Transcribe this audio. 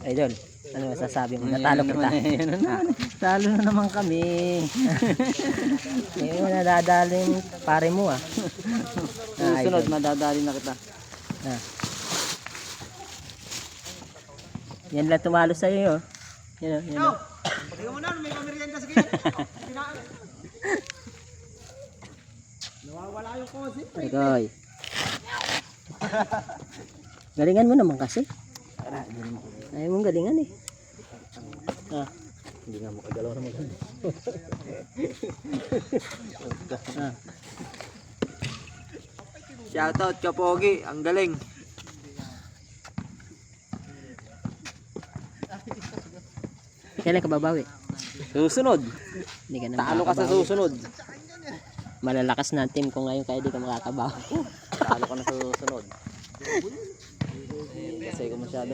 Idol, ano masasabi mo? Natalo kita. Talo na naman kami. Ngayon mo nadadali yung pare mo ah. Susunod, madadali na kita. Ah. Yan lang tumalo sa iyo. Yan, yan. Tingnan mo na, may pamerienda sa gilid. Nawawala yung kosi. Ikoy. Galingan mo naman kasi. Ayaw mong galingan eh. Ah. Hindi nga makagalaw na maganda. Ah. Shoutout ka, Pogi. Ang galing. Kailan ka babawi? Susunod. Hindi ka na Talo ka sa makakabawi. susunod. Malalakas na ang team ko ngayon kaya di ka makakabawi. Talo ka na sa susunod. Kasi kung masyado